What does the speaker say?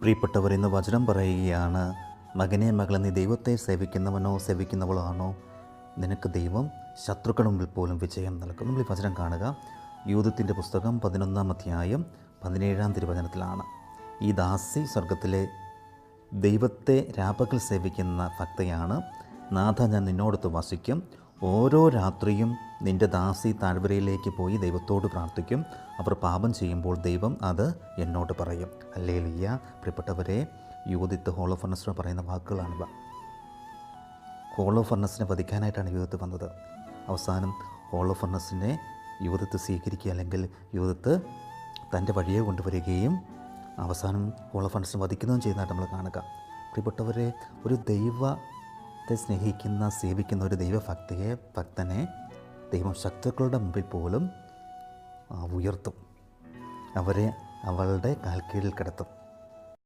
പ്രിയപ്പെട്ടവർ, ഇന്ന് വചനം പറയുകയാണ്, മകനെ മകളെ, നീ ദൈവത്തെ സേവിക്കുന്നവനോ സേവിക്കുന്നവളോ ആണോ, നിനക്ക് ദൈവം ശത്രുക്കളുടെ മുമ്പിൽ പോലും വിജയം നൽകും. നമ്മൾ ഈ വചനം കാണുക യൂദത്തിൻ്റെ പുസ്തകം 11-ാം അധ്യായം 17-ാം തിരുവചനത്തിലാണ്. ഈ ദാസി സ്വർഗത്തിലെ ദൈവത്തെ രാപകൽ സേവിക്കുന്ന ഭക്തയാണ്. നാഥ, ഞാൻ നിന്നോടൊത്ത് വസിക്കും. ഓരോ രാത്രിയും നിൻ്റെ ദാസി താഴ്വരയിലേക്ക് പോയി ദൈവത്തോട് പ്രാർത്ഥിക്കും. അവർ പാപം ചെയ്യുമ്പോൾ ദൈവം അത് എന്നോട് പറയും. ഹല്ലേലൂയ. പ്രിയപ്പെട്ടവരെ, യൂദിത്ത് ഹോൾ ഓഫ് ഫർണസിനോട് പറയുന്ന വാക്കുകളാണിവ. ഹോൾ ഓഫ് ഫർണസിനെ വധിക്കാനായിട്ടാണ് യൂദിത്ത് വന്നത്. അവസാനം ഹോൾ ഓഫ് ഫർണസിനെ യൂദിത്ത് സ്വീകരിക്കുക, അല്ലെങ്കിൽ യൂദിത്ത് തൻ്റെ വഴിയെ കൊണ്ടുവരികയും അവസാനം ഹോൾ ഓഫ് ഫർണസിനെ വധിക്കുന്നതും ചെയ്യുന്നതായിട്ട് നമ്മൾ കാണുക. പ്രിയപ്പെട്ടവരെ, ഒരു ദൈവത്തെ സ്നേഹിക്കുന്ന സേവിക്കുന്ന ഒരു ഭക്തനെ ദൈവം ശത്രുക്കളുടെ മുമ്പിൽ പോലും ഉയർത്തും. അവരെ അവളുടെ കാൽക്കീഴിൽ കിടത്തും.